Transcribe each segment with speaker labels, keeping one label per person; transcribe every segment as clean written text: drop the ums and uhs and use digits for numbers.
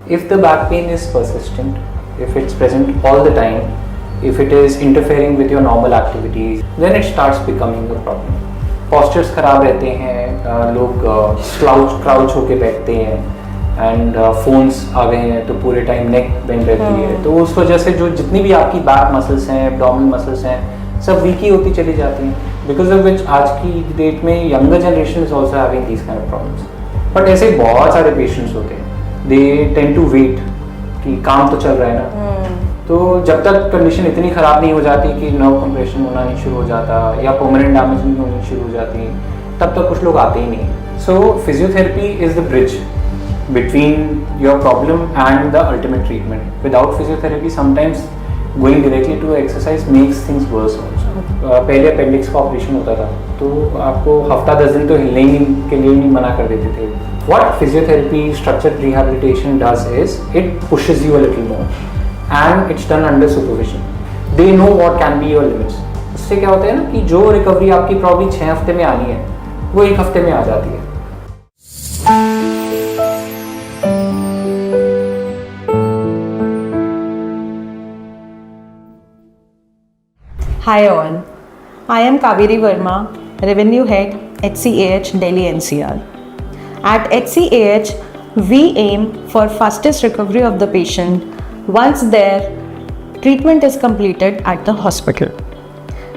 Speaker 1: If the back pain is persistent, if it's present all the time, if it is interfering with your normal activities, then it starts becoming a problem. Postures खराब रहते हैं, लोग crouch होके बैठते हैं and phones आ गए हैं तो पूरे टाइम नेक बेंड रहती है, तो उस वजह से जो जितनी भी आपकी बैक मसल्स हैं, एब्डोमिनल मसल्स हैं, सब वीक ही होती चली जाती हैं, बिकॉज ऑफ विच आज की डेट में younger generation is also having these kind of problems. But ऐसे बहुत सारे पेशेंट्स होते हैं, दे टेंड टू वेट कि काम तो चल रहा है ना, तो जब तक कंडीशन इतनी ख़राब नहीं हो जाती कि नर्व कंप्रेशन होना नहीं शुरू हो जाता या परमानेंट डैमेज नहीं होनी शुरू हो जाती, तब तक कुछ लोग आते ही नहीं. So physiotherapy is the bridge between your problem and the ultimate treatment. Without physiotherapy, sometimes going directly to exercise makes things worse also. पहले अपेंडिक्स का ऑपरेशन होता था तो आपको हफ्ता 10 दिन तो हिलने के लिए नहीं मना कर देते थे. What physiotherapy structured rehabilitation does is it pushes you a little more and it's done under supervision. They know what can be your limits. उससे क्या होता है ना कि जो रिकवरी आपकी प्रॉब्लम 6 हफ्ते में आनी है वो 1 हफ्ते में आ जाती है.
Speaker 2: Hi all, I am Kaveri Verma, Revenue Head, HCAH Delhi NCR. At HCAH, we aim for fastest recovery of the patient once their treatment is completed at the hospital.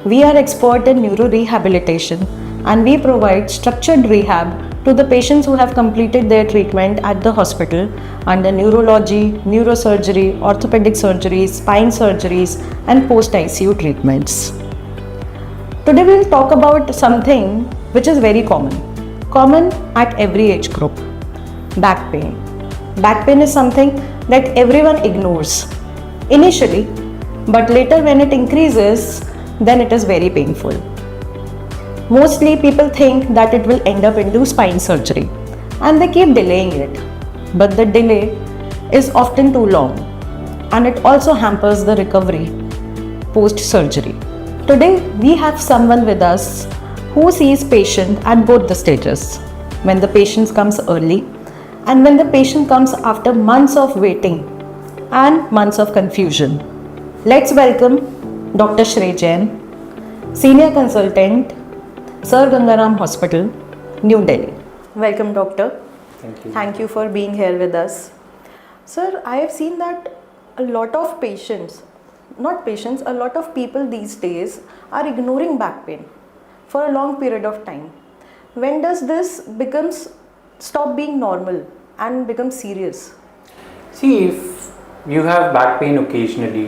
Speaker 2: We are expert in neurorehabilitation and we provide structured rehab to the patients who have completed their treatment at the hospital under neurology, neurosurgery, orthopedic surgeries, spine surgeries and post-ICU treatments. Today we will talk about something which is very common at every age group, back pain. Back pain is something that everyone ignores initially, but later when it increases, then it is very painful. Mostly people think that it will end up into spine surgery and they keep delaying it. But the delay is often too long and it also hampers the recovery post-surgery. Today we have someone with us who sees patient at both the stages. When the patient comes early and when the patient comes after months of waiting and months of confusion. Let's welcome Dr. Shrey Jain, Senior Consultant, Sir Gangaram Hospital, New Delhi. Welcome, doctor.
Speaker 1: Thank you.
Speaker 2: Thank you for being here with us. Sir, I have seen that a lot of a lot of people these days are ignoring back pain for a long period of time. When does this stop being normal and become serious?
Speaker 1: See, if you have back pain occasionally,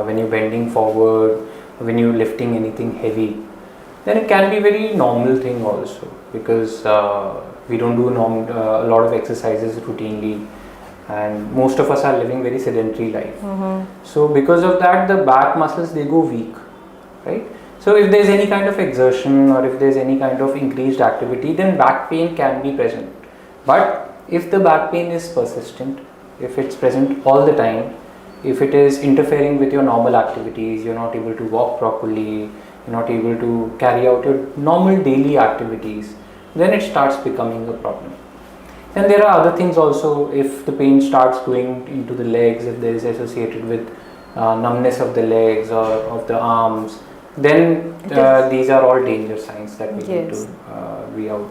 Speaker 1: when you're bending forward, when you're lifting anything heavy, then it can be very normal thing also, because we don't do a lot of exercises routinely and most of us are living very sedentary life. So because of that the back muscles they go weak, right? So if there's any kind of exertion or if there's any kind of increased activity, then back pain can be present. But if the back pain is persistent, if it's present all the time, if it is interfering with your normal activities, you're not able to walk properly, you're not able to carry out your normal daily activities, then it starts becoming a problem. And there are other things also. If the pain starts going into the legs, if there is associated with numbness of the legs or of the arms, then these are all danger signs that we need to be out.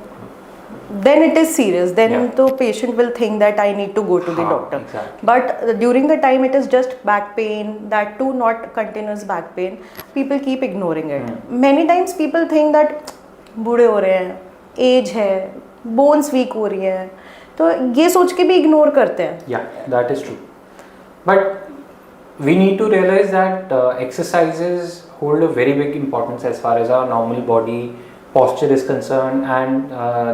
Speaker 2: Then it is serious. Then the patient will think that I need to go to the doctor.
Speaker 1: Exactly.
Speaker 2: But during the time it is just back pain, that too not continuous back pain, people keep ignoring it. Many times people think that बूढ़े हो रहे हैं, as है, bones weak हो रही है, तो ये सोच के भी इग्नोर करते हैं.
Speaker 1: Yeah, that is true. But we need to realize that exercises hold a very big importance as far as our normal body posture is concerned and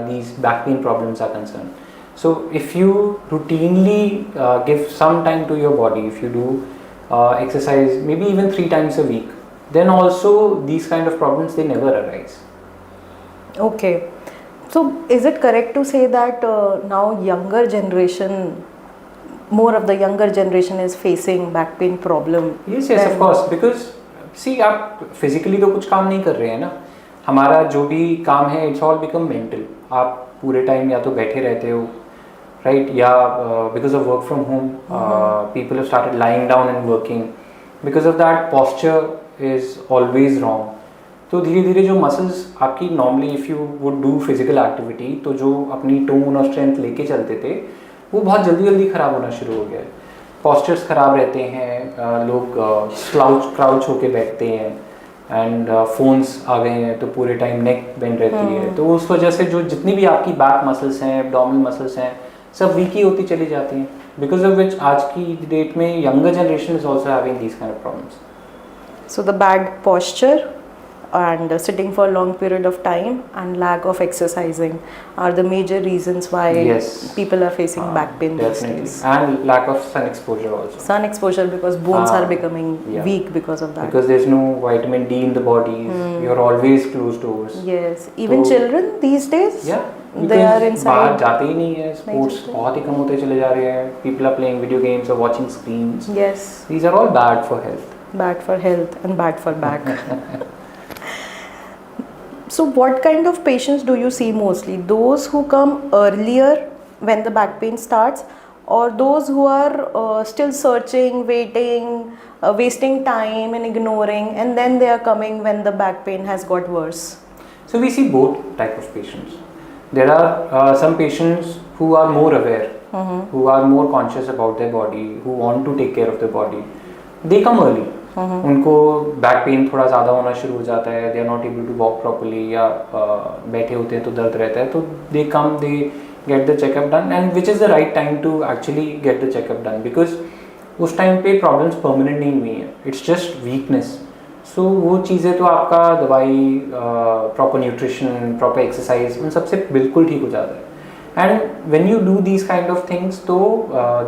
Speaker 1: these back pain problems are concerned. So if you routinely give some time to your body, if you do exercise maybe even 3 times a week, then also these kind of problems they never arise.
Speaker 2: Okay, so is it correct to say that now more of the younger generation is facing back pain problem?
Speaker 1: Yes, of course, because see आप physically तो कुछ काम नहीं कर रहे हैं ना, हमारा जो भी काम है इट्स ऑल बिकम मेंटल. आप पूरे टाइम या तो बैठे रहते हो, right? Yeah, because of work from home, people have started lying down and working. Because of that, posture is always wrong. तो धीरे धीरे जो मसल्स आपकी normally if you would do physical activity, तो जो अपनी टोन और स्ट्रेंथ लेके चलते थे वो बहुत जल्दी जल्दी ख़राब होना शुरू हो गया है. पॉस्चर्स ख़राब रहते हैं, लोग क्राउच होके बैठते हैं, एंड फोन्स आ गए हैं तो पूरे टाइम नेक बेंड रहती है. तो उस वजह से जो जितनी भी आपकी बैक मसल्स हैं, एब्डोमिनल मसल्स हैं, सब वीक ही होती चली जाती हैं. बिकॉज ऑफ विच आज की डेट में younger generation is also having these kind of problems.
Speaker 2: So the bad posture and sitting for a long period of time and lack of exercising are the major reasons why
Speaker 1: Yes.
Speaker 2: people are facing back pain these
Speaker 1: Definitely.
Speaker 2: days.
Speaker 1: And lack of sun exposure also.
Speaker 2: Sun exposure, because bones
Speaker 1: Ah,
Speaker 2: are becoming
Speaker 1: yeah.
Speaker 2: weak because of that.
Speaker 1: Because there's no vitamin D in the body. You're always closed doors.
Speaker 2: Yes, even
Speaker 1: So-
Speaker 2: children these days,
Speaker 1: Yeah.
Speaker 2: they are
Speaker 1: Because
Speaker 2: inside.
Speaker 1: बाहर जाते ही नहीं है. Sports
Speaker 2: जाते.
Speaker 1: बहुत ही कम होते चले जा रहे हैं. People are playing video games or watching screens.
Speaker 2: Yes,
Speaker 1: These are all bad for health.
Speaker 2: bad for health and bad for back. So what kind of patients do you see mostly? Those who come earlier when the back pain starts, or those who are still searching, waiting, wasting time and ignoring, and then they are coming when the back pain has got worse?
Speaker 1: So we see both type of patients. There are some patients who are more aware, who are more conscious about their body, who want to take care of their body. They come early. उनको back pain थोड़ा ज़्यादा होना शुरू हो जाता है, they are not able to walk properly, या बैठे होते हैं तो दर्द रहता है, तो they come, they get the checkup done, and which is the right time to actually get the checkup done. Because उस टाइम पे प्रॉब्लम्स परमानेंट नहीं हुई हैं, इट्स जस्ट वीकनेस. सो वो चीज़ें तो आपका दवाई, प्रॉपर न्यूट्रिशन, प्रॉपर एक्सरसाइज, उन सबसे बिल्कुल ठीक हो जाता है. And when you do these kind of things, तो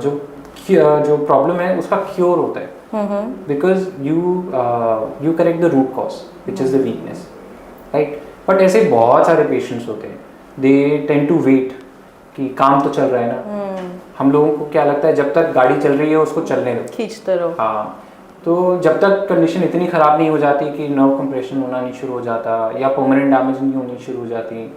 Speaker 1: जो प्रॉब्लम है उसका क्योर होता है. Because you correct the root cause, which is the weakness, right? But ऐसे बहुत सारे patients होते हैं, they tend to wait कि काम तो चल रहा है ना. हम लोगों को क्या लगता है, जब तक गाड़ी चल रही है उसको चलने दो,
Speaker 2: खींचते रहो.
Speaker 1: हाँ. तो जब तक कंडीशन इतनी ख़राब नहीं हो जाती कि नर्व कंप्रेशन होना नहीं शुरू हो जाता या परमानेंट डैमेज नहीं होनी शुरू हो जाती,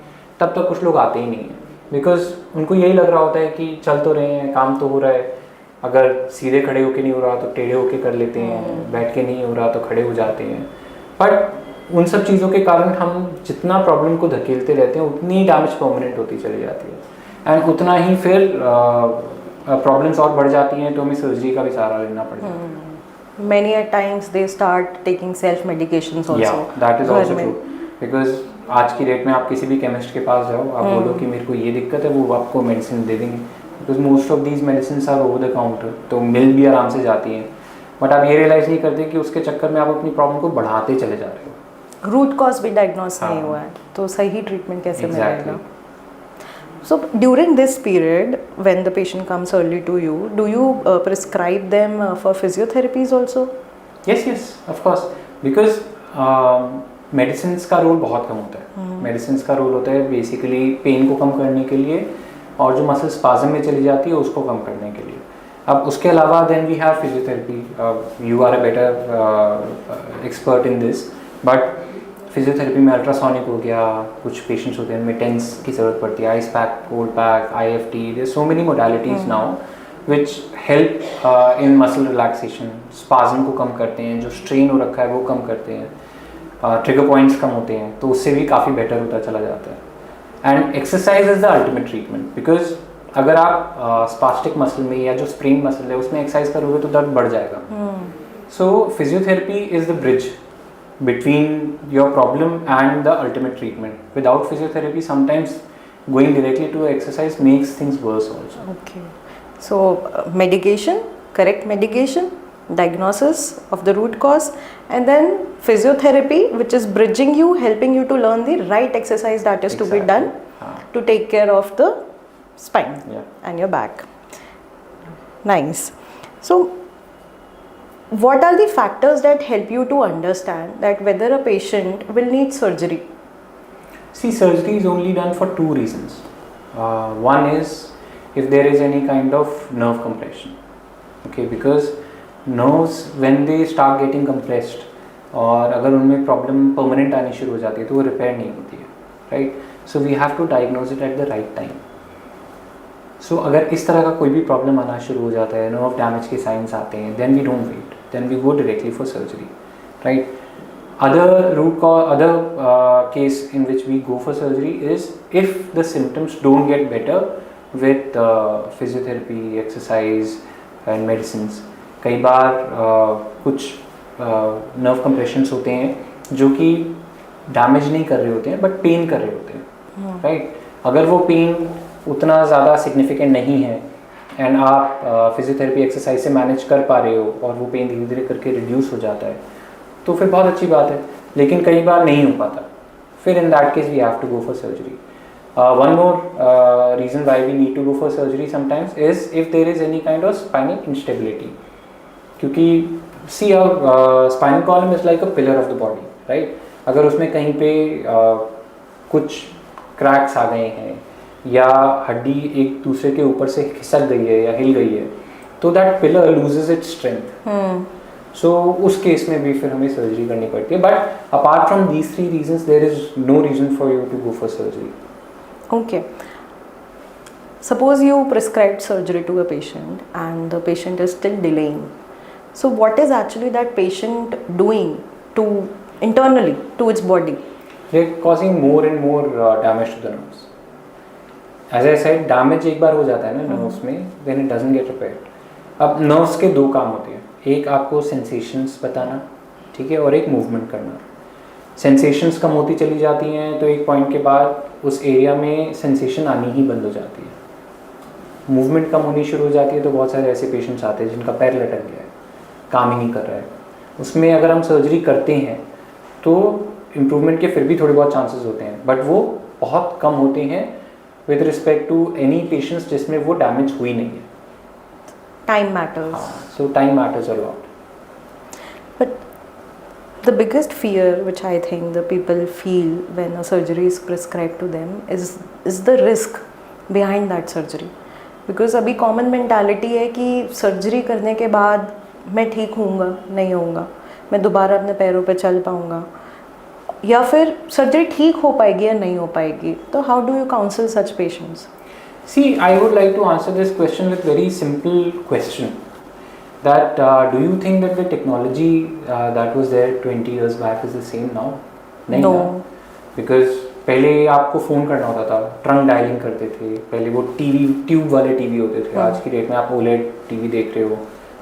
Speaker 1: तब तक कुछ लोग आते ही नहीं हैं. बिकॉज उनको यही लग रहा होता है कि चल तो रहे हैं, काम तो हो रहा है, अगर सीधे खड़े होके नहीं हो रहा तो टेढ़े होके कर लेते हैं, बैठ के नहीं हो रहा तो खड़े हो जाते हैं. बट उन सब चीज़ों के कारण हम जितना प्रॉब्लम को धकेलते रहते हैं उतनी डैमेज परमानेंट होती चली जाती है, एंड उतना ही फिर प्रॉब्लम्स और बढ़ जाती हैं, तो हमें सर्जरी का भी सहारा लेना पड़ता है.
Speaker 2: Many at times they start taking self medications also.
Speaker 1: Yeah, that is also
Speaker 2: घर में.
Speaker 1: true. Because आज की डेट में आप किसी भी केमिस्ट के पास जाओ, आप बोलो कि मेरे को ये दिक्कत है, वो आपको मेडिसिन दे देंगे. Because most of these medicine are over the counter, तो मिल भी आराम से जाती हैं. बट आप ये रियलाइज़ नहीं करते कि उसके चक्कर में आप अपनी प्रॉब्लम को बढ़ाते चले जा रहे हो.
Speaker 2: रूट कॉज भी डायग्नोस नहीं
Speaker 1: हाँ.
Speaker 2: हुआ है, तो सही ट्रीटमेंट कैसे
Speaker 1: Exactly.
Speaker 2: मिलेगा? So during this period, when the patient comes early to you, do you prescribe them for physiotherapies also?
Speaker 1: Yes, yes, of course. Because medicine का रोल बहुत कम होता है. मेडिसिन का रोल होता है बेसिकली पेन को कम करने के लिए, और जो मसल स्पाज्म में चली जाती है उसको कम करने के लिए. अब उसके अलावा then we have physiotherapy. You are a better expert in this, but physiotherapy में अल्ट्रासोनिक हो गया, कुछ पेशेंट्स होते हैं उनमें टेंस की ज़रूरत पड़ती है, ice pack, cold pack, IFT, there so many modalities now which help in muscle relaxation. Spasm को कम करते हैं, जो स्ट्रेन हो रखा है वो कम करते हैं, ट्रिगर पॉइंट्स कम होते हैं, तो उससे भी काफ़ी बेटर होता चला जाता है. And exercise is the ultimate treatment. Because अगर आप स्पास्टिक मसल में या जो स्प्रेन मसल है उसमें एक्सरसाइज करोगे तो दर्द बढ़ जाएगा. So physiotherapy is the bridge between your problem and the ultimate treatment. Without physiotherapy, sometimes going directly to exercise makes things worse also.
Speaker 2: Okay. So medication, correct medication, diagnosis of the root cause, and then physiotherapy, which is bridging you, helping you to learn the right exercise that is to be done to take care of the spine and your back. Nice. So what are the factors that help you to understand that whether a patient will need surgery?
Speaker 1: See, surgery is only done for two reasons. One is if there is any kind of nerve compression. Okay, because nerves when they start getting compressed, और अगर उनमें problem permanent आनी शुरू हो जाती है तो वो रिपेयर नहीं होती है, right? So we have to diagnose it at the right time. So अगर इस तरह का कोई भी प्रॉब्लम आना शुरू हो जाता है, नर्व डैमेज के साइंस आते हैं, then we don't wait, then we go directly for surgery, right. Other case in which we go for surgery is if the symptoms don't get better with physiotherapy, exercise and medicines. कई बार कुछ nerve compressions होते हैं जो कि damage नहीं कर रहे होते हैं बट पेन कर रहे होते हैं, राइट. अगर वो पेन उतना ज़्यादा सिग्निफिकेंट नहीं है एंड आप फिजियोथेरेपी एक्सरसाइज से मैनेज कर पा रहे हो और वो पेन धीरे धीरे करके रिड्यूस हो जाता है, तो फिर बहुत अच्छी बात है. लेकिन कई बार नहीं हो पाता, फिर in that case we have to go for surgery. One more reason why we need to go for surgery sometimes is if there is any kind of spinal instability. क्योंकि see spinal column is like a pillar of the body, right. अगर उसमें कहीं पे कुछ cracks आ गए हैं या हड्डी एक दूसरे के ऊपर से खिसक गई है या हिल गई है, तो that pillar loses its strength. So उस केस में भी फिर हमें सर्जरी करनी पड़ती है. But apart from these 3 reasons there is no reason for you to go for surgery.
Speaker 2: Okay. Suppose you prescribed surgery to a patient and the patient is still delaying. So what is actually that patient doing to internally to its body?
Speaker 1: They're causing more and more damage to the nerves. As I said, damage एक बार हो जाता है ना nerves में, then it doesn't get repaired. अब nerves के 2 काम होते हैं. एक आपको sensations बताना, ठीक है, और एक movement करना. सेंसेशंस कम होती चली जाती हैं तो एक पॉइंट के बाद उस एरिया में सेंसेशन आनी ही बंद हो जाती है. मूवमेंट कम होनी शुरू हो जाती है तो बहुत सारे ऐसे पेशेंट्स आते हैं जिनका पैर लटक गया है, काम ही नहीं कर रहा है. उसमें अगर हम सर्जरी करते हैं तो इम्प्रूवमेंट के फिर भी थोड़े बहुत चांसेस होते हैं, बट वो बहुत कम होते हैं with respect to any patients जिसमें वो डैमेज हुई नहीं है.
Speaker 2: Time matters.
Speaker 1: So time matters a lot.
Speaker 2: But the biggest fear which I think the people feel when a surgery is prescribed to them is the risk behind that surgery. Because अभी common mentality है कि surgery करने के बाद मैं ठीक होऊंगा नहीं होऊंगा, मैं दोबारा अपने पैरों पे चल पाऊंगा, या फिर सर्जरी ठीक हो पाएगी या नहीं हो पाएगी. तो how do you counsel such patients?
Speaker 1: See, I would like to answer this question with very simple question. That do you think that the technology that was there 20 years back is the same now? नहीं
Speaker 2: No.
Speaker 1: Because पहले आपको phone करना होता था, trunk dialling करते थे. पहले वो टीवी ट्यूब वाले टीवी होते थे. आज की डेट में आप OLED टीवी देख रहे हो,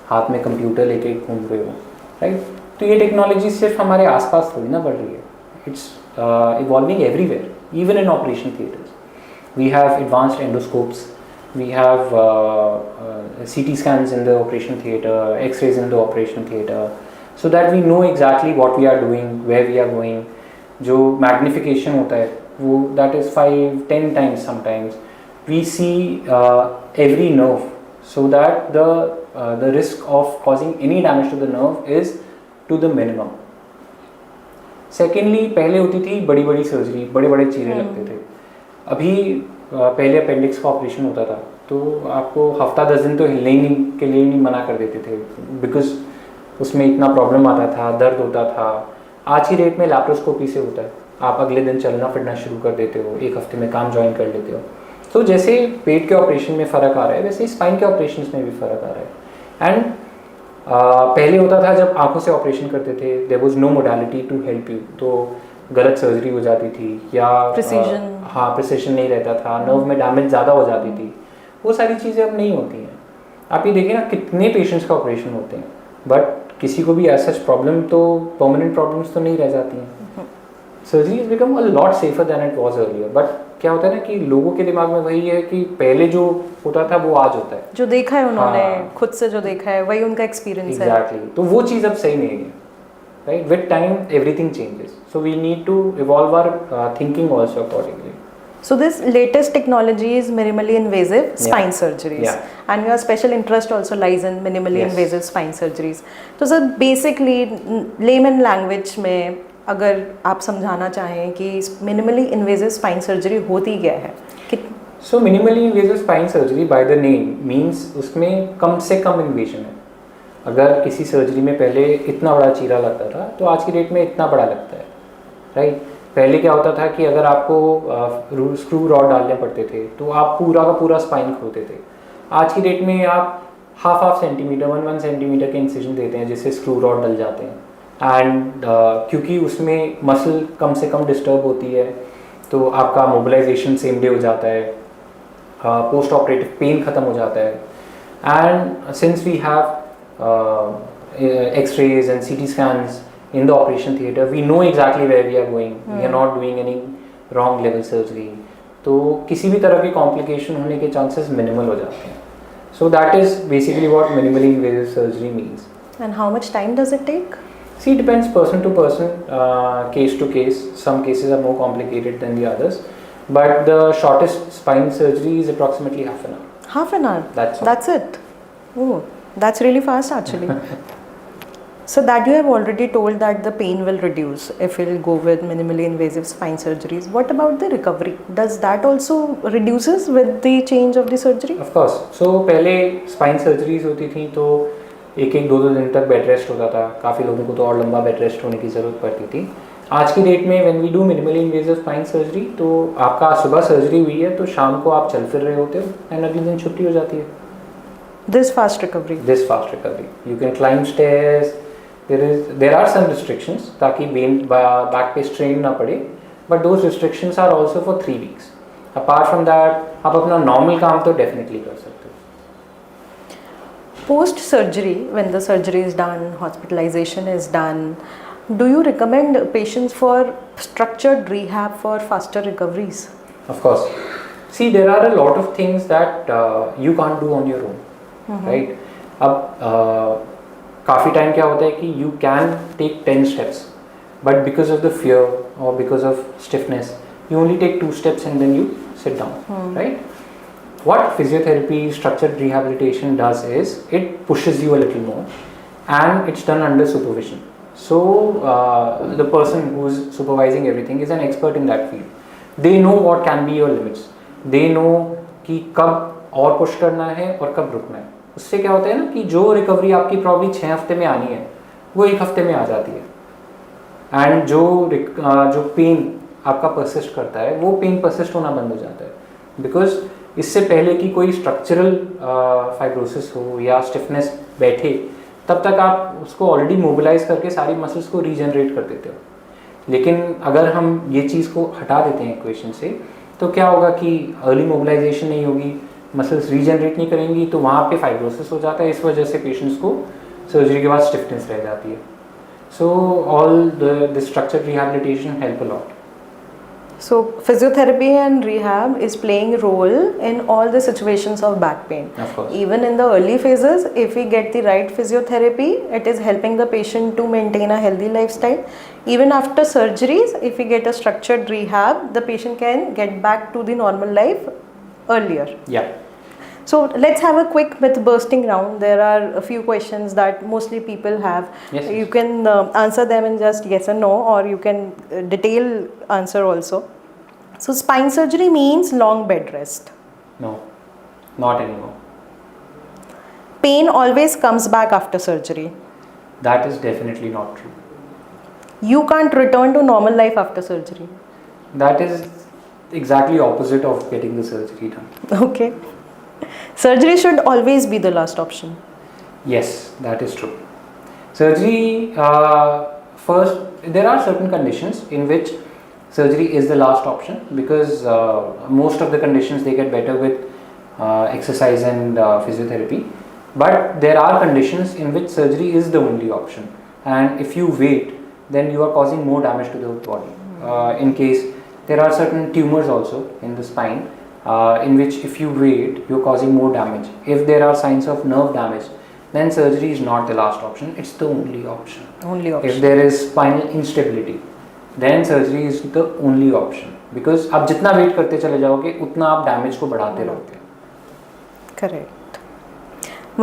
Speaker 1: हाथ में कंप्यूटर लेके घूम रहे हो, राइट. तो ये टेक्नोलॉजी सिर्फ हमारे आसपास थोड़ी ना बढ़ रही है. It's evolving everywhere, even in operation theatres. We have advanced endoscopes, we have CT scans in the operation theatre, X-rays in the operation theatre, so that we know exactly what we are doing, where we are going. जो magnification होता है वो that is 5-10 times sometimes. We see every nerve so that the risk of causing any damage to the nerve is to the minimum. Secondly, पहले होती थी बड़ी बड़ी surgery, बड़े बड़े चीरे लगते थे. अभी पहले अपेंडिक्स का ऑपरेशन होता था तो आपको हफ्ता 10 दिन तो हिलने ही के लिए नहीं मना कर देते थे, बिकॉज उसमें इतना प्रॉब्लम आता था, दर्द होता था. आज की डेट में लैप्रोस्कोपी से होता है, आप अगले दिन चलना फिरना शुरू कर देते हो, 1 हफ्ते में काम ज्वाइन कर लेते हो. तो जैसे पेट के ऑपरेशन में फ़र्क आ रहा है वैसे स्पाइन के ऑपरेशन में भी फ़र्क आ रहा है. एंड पहले होता था जब आँखों से ऑपरेशन करते थे, there was no modality to help you, तो गलत सर्जरी हो जाती थी या प्रिसिजन नहीं रहता था, नर्व में डैमेज ज़्यादा हो जाती थी. वो सारी चीज़ें अब नहीं होती हैं. आप ये देखिए ना कितने पेशेंट्स का ऑपरेशन होते हैं, बट किसी को भी ऐसा प्रॉब्लम तो परमानेंट प्रॉब्लम्स तो नहीं रह जाती हैं. Surgery is become a lot safer than it was earlier. But क्या होता है ना कि लोगों के दिमाग में वही है कि पहले जो होता था वो आज होता है,
Speaker 2: जो देखा है उन्होंने खुद से जो देखा है वही उनका एक्सपीरियंस है.
Speaker 1: एग्जैक्टली. तो वो चीज़ अब सही नहीं है, right? With time everything changes, so we need to evolve our thinking also accordingly.
Speaker 2: So this latest technology is minimally invasive spine surgeries, and your special interest also lies in minimally invasive spine surgeries. तो sir basically layman language में अगर आप समझाना चाहें कि minimally invasive spine surgery होती क्या है?
Speaker 1: So minimally invasive spine surgery by the name means उसमें कम से कम invasion है. अगर किसी सर्जरी में पहले इतना बड़ा चीरा लगता था तो आज की डेट में इतना बड़ा लगता है, राइट. पहले क्या होता था कि अगर आपको स्क्रू रॉड डालने पड़ते थे तो आप पूरा का पूरा स्पाइन खोलते थे। आज की डेट में आप हाफ सेंटीमीटर 1 सेंटीमीटर के इंसिजन देते हैं जिससे स्क्रू रॉड डल जाते हैं। एंड क्योंकि उसमें मसल कम से कम डिस्टर्ब होती है तो आपका मोबिलाइजेशन सेम डे हो जाता है, पोस्ट ऑपरेटिव पेन ख़त्म हो जाता है। And since we have x-rays and CT scans in the operation theater, we know exactly where we are going. We are not doing any wrong level surgery. तो किसी भी तरह की complication होने के chances minimal हो जाते हैं. So that is basically what minimally invasive surgery means.
Speaker 2: And how much time does it take?
Speaker 1: See, it depends person to person, case to case. Some cases are more complicated than the others. But the shortest spine surgery is approximately half an hour.
Speaker 2: Half an hour?
Speaker 1: That's all.
Speaker 2: That's it? Oh, that's really fast actually. So that you have already told that the pain will reduce if we'll go with minimally invasive spine surgeries. What about the recovery? Does that also reduces with the change of the surgery?
Speaker 1: Of course. So पहले spine surgeries होती थी तो एक 2 दिन तक bed rest होता था, काफ़ी लोगों को तो और लंबा बेड रेस्ट होने की ज़रूरत पड़ती थी। आज की डेट में when we do minimally invasive spine surgery तो आपका सुबह सर्जरी हुई है तो शाम को आप चल फिर रहे होते हो एंड अगले दिन छुट्टी हो जाती है।
Speaker 2: This fast recovery.
Speaker 1: This fast recovery. You can climb stairs. There are some restrictions ताकि बैक पे स्ट्रेन ना पड़े, but those restrictions are also for 3 weeks. Apart from that, आप अपना नॉर्मल काम तो डेफिनेटली कर सकते हो।
Speaker 2: Post surgery, when the surgery is done, hospitalization is done, do you recommend patients for structured rehab for faster recoveries?
Speaker 1: Of course. See, there are a lot of things that you can't do on your own, right? अब काफ़ी time क्या होता है कि you can take 10 steps, but because of the fear or because of stiffness, you only take 2 steps and then you sit down, right? What physiotherapy, structured rehabilitation does is it pushes you a little more, and it's done under supervision. So the person who's supervising everything is an expert in that field. They know what can be your limits. They know कि कब और push करना है और कब रुकना है। उससे क्या होता है ना कि जो रिकवरी आपकी प्रॉब्ली 6 हफ्ते में आनी है वो 1 हफ्ते में आ जाती है। एंड जो पेन आपका परसिस्ट करता है वो पेन परसिस्ट होना बंद हो जाता है, बिकॉज इससे पहले कि कोई स्ट्रक्चरल फाइब्रोसिस हो या स्टिफनेस बैठे तब तक आप उसको ऑलरेडी मोबिलाइज करके सारी मसल्स को रीजनरेट कर देते हो। लेकिन अगर हम ये चीज़ को हटा देते हैं इक्वेशन से तो क्या होगा कि अर्ली मोबिलाइजेशन नहीं होगी, मसल्स रीजनरेट नहीं करेंगी तो वहाँ पे फाइब्रोसिस हो जाता है। इस वजह से पेशेंट्स को सर्जरी के बाद स्टिफनेस रह जाती है। So all the structured rehabilitation help a lot.
Speaker 2: So physiotherapy and rehab is playing a role in all the situations of back pain.
Speaker 1: Of course.
Speaker 2: Even in the early phases, if we get the right physiotherapy, it is helping the patient to maintain a healthy lifestyle. Even after surgeries, if we get a structured rehab, the patient can get back to the normal life earlier.
Speaker 1: Yeah.
Speaker 2: So let's have a quick myth bursting round. There are a few questions that mostly people have.
Speaker 1: Yes,
Speaker 2: You
Speaker 1: yes.
Speaker 2: can answer them in just yes or no, or you can detail answer also. So spine surgery means long bed rest.
Speaker 1: No, not anymore.
Speaker 2: Pain always comes back after surgery.
Speaker 1: That is definitely not true.
Speaker 2: You can't return to normal life after surgery.
Speaker 1: That is exactly opposite of getting the surgery done.
Speaker 2: Okay. Surgery should always be the last option.
Speaker 1: Yes, that is true. Surgery, first, there are certain conditions in which surgery is the last option because most of the conditions they get better with exercise and physiotherapy. But there are conditions in which surgery is the only option, and if you wait, then you are causing more damage to the body. In case there are certain tumors also in the spine, in which if you wait, you are causing more damage. If there are signs of nerve damage, then surgery is not the last option, it's the only option.
Speaker 2: Only option.
Speaker 1: If there is spinal instability, then surgery is the only option, because आप जितना wait करते चले जाओगे उतना आप damage को बढ़ाते रहोगे.
Speaker 2: Correct.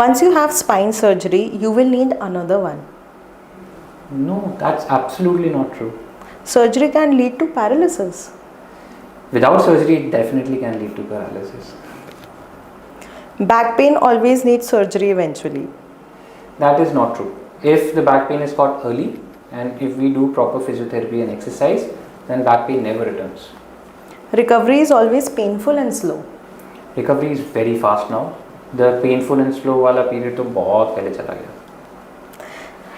Speaker 2: Once you have spine surgery, you will need another one.
Speaker 1: No, that's absolutely not true.
Speaker 2: Surgery can lead to paralysis.
Speaker 1: Without surgery, it definitely can lead to paralysis.
Speaker 2: Back pain always needs surgery eventually.
Speaker 1: That is not true. If the back pain is caught early and if we do proper physiotherapy and exercise, then back pain never returns.
Speaker 2: Recovery is always painful and slow.
Speaker 1: Recovery is very fast now. The painful and slow वाला period तो बहुत पहले चला गया.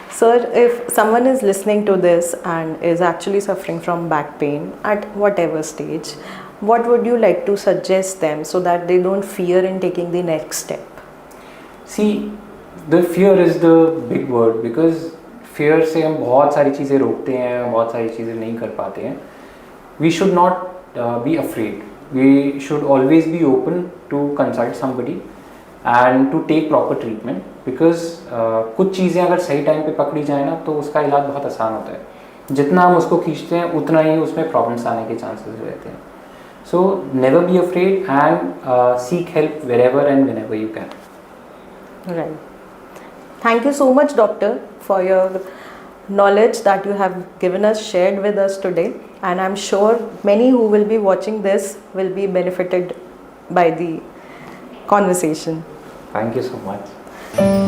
Speaker 2: Sir, if someone is listening to this and is actually suffering from back pain at whatever stage, what would you like to suggest them so that they don't fear in taking the next step?
Speaker 1: See, the fear is the big word because fear से हम बहुत सारी चीज़ें रोकते हैं, बहुत सारी चीज़ें नहीं कर पाते हैं. We should not be afraid. We should always be open to consult somebody and to take proper treatment because कुछ चीज़ें अगर सही टाइम पे पकड़ी जाए ना तो उसका इलाज बहुत आसान होता है. जितना हम उसको खींचते हैं उतना ही उसमें प्रॉब्लम्स आने के चांसेस रहते हैं. So never be afraid and seek help wherever and whenever you can.
Speaker 2: Right. Thank you so much, doctor, for your knowledge that you have given us, shared with us today. And I'm sure many who will be watching this will be benefited by the conversation.
Speaker 1: Thank you so much.